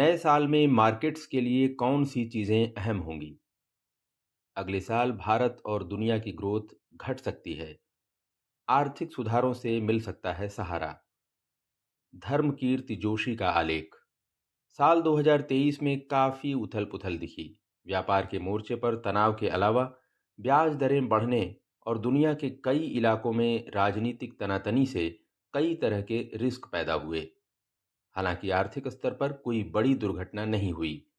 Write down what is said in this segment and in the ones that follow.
नए साल में मार्केट्स के लिए कौन सी चीजें अहम होंगी? अगले साल भारत और दुनिया की ग्रोथ घट सकती है। आर्थिक सुधारों से मिल सकता है सहारा। धर्मकीर्ति जोशी का आलेख। साल 2023 में काफी उथल-पुथल दिखी। व्यापार के मोर्चे पर तनाव के अलावा ब्याज दरें बढ़ने और दुनिया के कई इलाकों में राजनीतिक तनातनी से कई तरह के रिस्क पैदा हुए। हालांकि आर्थिक स्तर पर कोई बड़ी दुर्घटना नहीं हुई।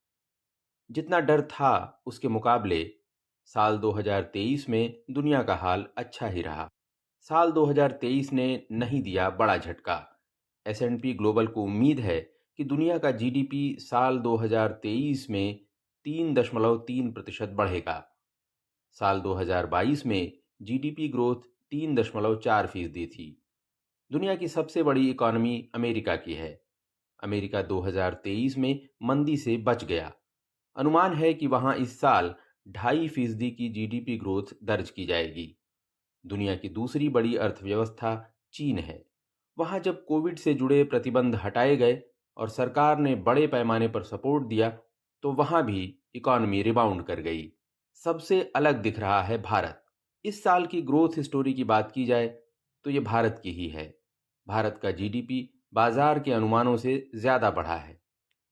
जितना डर था उसके मुकाबले साल 2023 में दुनिया का हाल अच्छा ही रहा। साल 2023 ने नहीं दिया बड़ा झटका। एस&पी ग्लोबल को उम्मीद है कि दुनिया का जीडीपी साल 2023 में 3.3% बढ़ेगा। साल 2022 में जीडीपी ग्रोथ 3.4% थी। दुनिया की सबसे बड़ी इकॉनमी अमेरिका की है। अमेरिका 2023 में मंदी से बच गया। अनुमान है कि वहां इस साल 2.5% की जीडीपी ग्रोथ दर्ज की जाएगी। दुनिया की दूसरी बड़ी अर्थव्यवस्था चीन है। वहां जब कोविड से जुड़े प्रतिबंध हटाए गए और सरकार ने बड़े पैमाने पर सपोर्ट दिया, तो वहां भी इकॉनमी रिबाउंड कर गई। सबसे अलग दिख रहा है भारत। इस साल की ग्रोथ स्टोरी की बात की जाए तो ये भारत की ही है। भारत का जीडीपी बाजार के अनुमानों से ज्यादा बढ़ा है।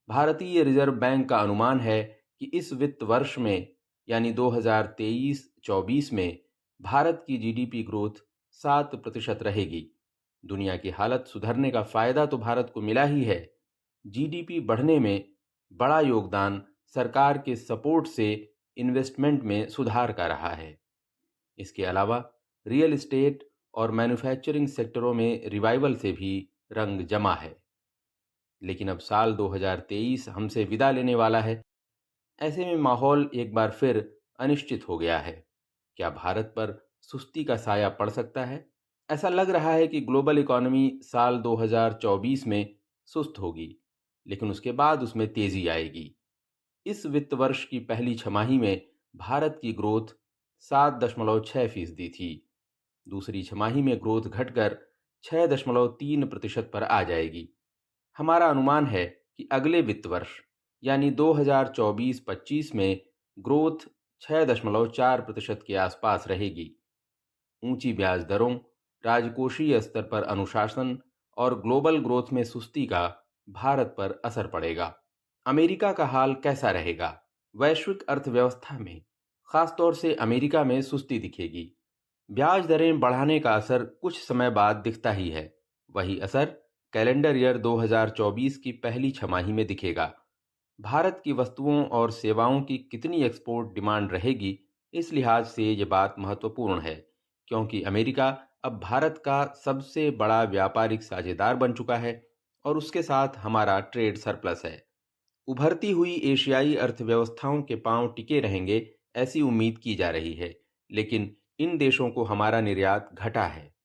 भारतीय रिजर्व बैंक का अनुमान है कि इस वित्त वर्ष में यानी 2023-24 में भारत की जीडीपी ग्रोथ 7% रहेगी। दुनिया की हालत सुधरने का फायदा तो भारत को मिला ही है। जीडीपी बढ़ने में बड़ा योगदान सरकार के सपोर्ट से इन्वेस्टमेंट में सुधार का रहा है। इसके अलावा रियल एस्टेट और मैन्युफैक्चरिंग सेक्टरों में रिवाइवल से भी रंग जमा है। लेकिन अब साल 2023 हमसे विदा लेने वाला है। ऐसे में माहौल एक बार फिर अनिश्चित हो गया है। क्या भारत पर सुस्ती का साया पड़ सकता है? ऐसा लग रहा है कि ग्लोबल इकॉनमी साल 2024 में सुस्त होगी, लेकिन उसके बाद उसमें तेजी आएगी। इस वित्त वर्ष की पहली छमाही में भारत की ग्रोथ 7.6% थी। दूसरी छमाही में ग्रोथ घटकर 6.3% पर आ जाएगी। हमारा अनुमान है कि अगले वित्त वर्ष यानी 2024-25 में ग्रोथ 6.4% के आसपास रहेगी। ऊंची ब्याज दरों, राजकोषीय स्तर पर अनुशासन और ग्लोबल ग्रोथ में सुस्ती का भारत पर असर पड़ेगा। अमेरिका का हाल कैसा रहेगा? वैश्विक अर्थव्यवस्था में, खासतौर से अमेरिका में सुस्ती दिखेगी। ब्याज दरें बढ़ाने का असर कुछ समय बाद दिखता ही है। वही असर कैलेंडर ईयर 2024 की पहली छमाही में दिखेगा। भारत की वस्तुओं और सेवाओं की कितनी एक्सपोर्ट डिमांड रहेगी, इस लिहाज से ये बात महत्वपूर्ण है, क्योंकि अमेरिका अब भारत का सबसे बड़ा व्यापारिक साझेदार बन चुका है और उसके साथ हमारा ट्रेड सरप्लस है। उभरती हुई एशियाई अर्थव्यवस्थाओं के पांव टिके रहेंगे, ऐसी उम्मीद की जा रही है, लेकिन इन देशों को हमारा निर्यात घटा है।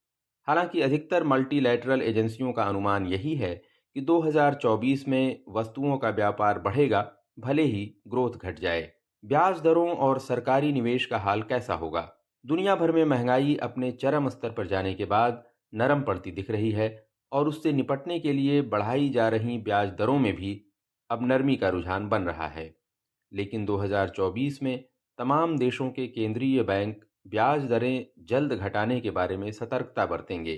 हालांकि अधिकतर मल्टीलैटरल एजेंसियों का अनुमान यही है कि 2024 में वस्तुओं का व्यापार बढ़ेगा, भले ही ग्रोथ घट जाए। ब्याज दरों और सरकारी निवेश का हाल कैसा होगा? दुनिया भर में महंगाई अपने चरम स्तर पर जाने के बाद नरम पड़ती दिख रही है और उससे निपटने के लिए बढ़ाई जा रही ब्याज दरों में भी अब नरमी का रुझान बन रहा है। लेकिन 2024 में तमाम देशों के केंद्रीय बैंक ब्याज दरें जल्द घटाने के बारे में सतर्कता बरतेंगे,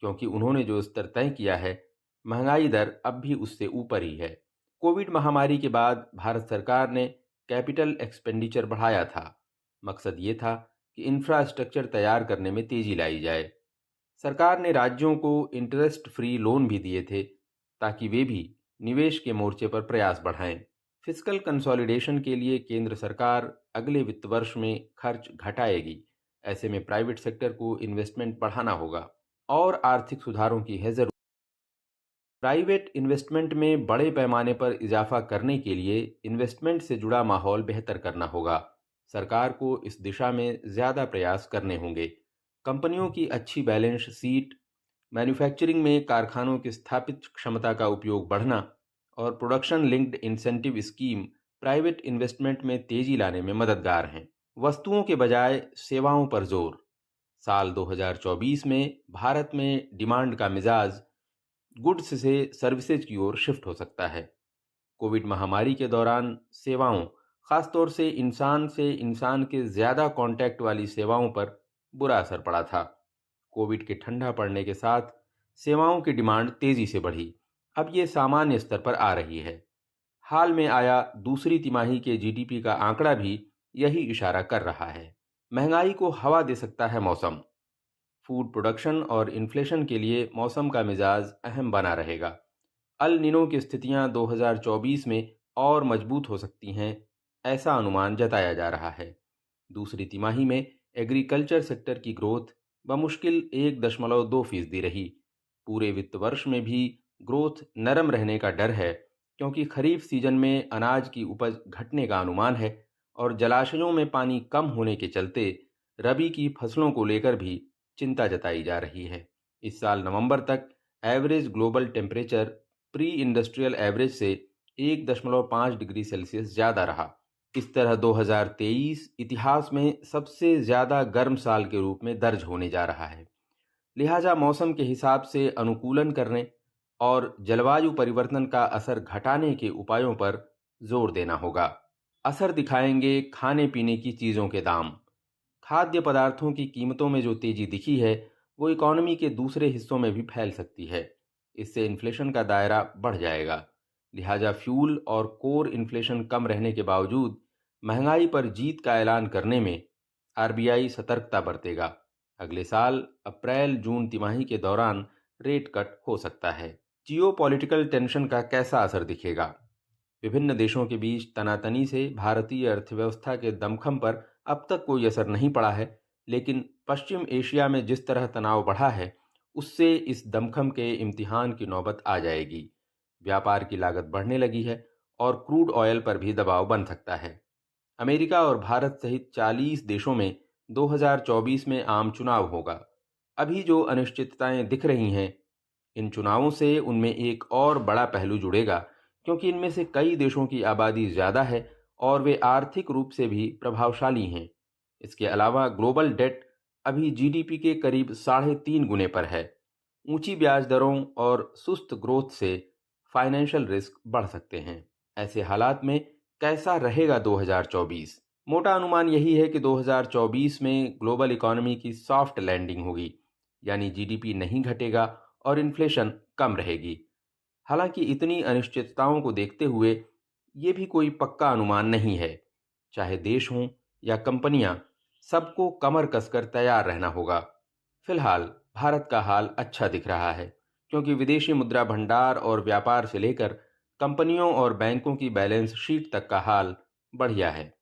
क्योंकि उन्होंने जो स्तर तय किया है, महंगाई दर अब भी उससे ऊपर ही है। कोविड महामारी के बाद भारत सरकार ने कैपिटल एक्सपेंडिचर बढ़ाया था। मकसद ये था कि इंफ्रास्ट्रक्चर तैयार करने में तेजी लाई जाए। सरकार ने राज्यों को इंटरेस्ट फ्री लोन भी दिए थे, ताकि वे भी निवेश के मोर्चे पर प्रयास बढ़ाएं। फिस्कल कंसोलिडेशन के लिए केंद्र सरकार अगले वित्त वर्ष में खर्च घटाएगी। ऐसे में प्राइवेट सेक्टर को इन्वेस्टमेंट बढ़ाना होगा और आर्थिक सुधारों की है जरूरत। प्राइवेट इन्वेस्टमेंट में बड़े पैमाने पर इजाफा करने के लिए इन्वेस्टमेंट से जुड़ा माहौल बेहतर करना होगा। सरकार को इस दिशा में ज़्यादा प्रयास करने होंगे। कंपनियों की अच्छी बैलेंस शीट, मैन्युफैक्चरिंग में कारखानों की स्थापित क्षमता का उपयोग बढ़ना और production linked incentive scheme private investment में तेजी लाने में मददगार हैं। वस्तुओं के बजाय सेवाओं पर जोर। साल 2024 में भारत में डिमांड का मिजाज गुड्स से सर्विसेज की ओर शिफ्ट हो सकता है। कोविड महामारी के दौरान सेवाओं, खासतौर से इंसान के ज़्यादा कांटेक्ट वाली सेवाओं पर बुरा असर पड़ा था। कोविड के ठंडा पड़ने के साथ सेवाओं की डिमांड तेज़ी से बढ़ी। अब ये सामान्य स्तर पर आ रही है। हाल में आया दूसरी तिमाही के जीडीपी का आंकड़ा भी यही इशारा कर रहा है। महंगाई को हवा दे सकता है मौसम। फूड प्रोडक्शन और इन्फ्लेशन के लिए मौसम का मिजाज अहम बना रहेगा। अल निनो की स्थितियां 2024 में और मजबूत हो सकती हैं, ऐसा अनुमान जताया जा रहा है। दूसरी तिमाही में एग्रीकल्चर सेक्टर की ग्रोथ बमुश्किल 1.2% रही। पूरे वित्त वर्ष में भी ग्रोथ नरम रहने का डर है, क्योंकि खरीफ सीजन में अनाज की उपज घटने का अनुमान है और जलाशयों में पानी कम होने के चलते रबी की फसलों को लेकर भी चिंता जताई जा रही है। इस साल नवंबर तक average global temperature pre industrial average से 1.5 डिग्री सेल्सियस ज़्यादा रहा। इस तरह 2023 इतिहास में सबसे ज़्यादा गर्म साल के रूप में दर्ज होने जा रहा है। लिहाजा मौसम के हिसाब से अनुकूलन करने और जलवायु परिवर्तन का असर घटाने के उपायों पर जोर देना होगा। असर दिखाएंगे खाने पीने की चीज़ों के दाम। खाद्य पदार्थों की कीमतों में जो तेजी दिखी है, वो इकोनॉमी के दूसरे हिस्सों में भी फैल सकती है। इससे इन्फ्लेशन का दायरा बढ़ जाएगा। लिहाजा फ्यूल और कोर इन्फ्लेशन कम रहने के बावजूद महंगाई पर जीत का ऐलान करने में आरबीआई सतर्कता बरतेगा। अगले साल अप्रैल जून तिमाही के दौरान रेट कट हो सकता है। जियोपॉलिटिकल टेंशन का कैसा असर दिखेगा? विभिन्न देशों के बीच तनातनी से भारतीय अर्थव्यवस्था के दमखम पर अब तक कोई असर नहीं पड़ा है, लेकिन पश्चिम एशिया में जिस तरह तनाव बढ़ा है, उससे इस दमखम के इम्तिहान की नौबत आ जाएगी। व्यापार की लागत बढ़ने लगी है और क्रूड ऑयल पर भी दबाव बन सकता है। अमेरिका और भारत सहित 40 देशों में 2024 में आम चुनाव होगा। अभी जो अनिश्चितताएं दिख रही हैं, इन चुनावों से उनमें एक और बड़ा पहलू जुड़ेगा, क्योंकि इनमें से कई देशों की आबादी ज़्यादा है और वे आर्थिक रूप से भी प्रभावशाली हैं। इसके अलावा ग्लोबल डेट अभी जीडीपी के करीब 3.5 गुने पर है। ऊंची ब्याज दरों और सुस्त ग्रोथ से फाइनेंशियल रिस्क बढ़ सकते हैं। ऐसे हालात में कैसा रहेगा 2024? मोटा अनुमान यही है कि 2024 में ग्लोबल इकोनॉमी की सॉफ्ट लैंडिंग होगी, यानी जीडीपी नहीं घटेगा और इन्फ्लेशन कम रहेगी। हालांकि इतनी अनिश्चितताओं को देखते हुए ये भी कोई पक्का अनुमान नहीं है। चाहे देश हों या कंपनियां, सबको कमर कसकर तैयार रहना होगा। फिलहाल भारत का हाल अच्छा दिख रहा है, क्योंकि विदेशी मुद्रा भंडार और व्यापार से लेकर कंपनियों और बैंकों की बैलेंस शीट तक का हाल बढ़िया है।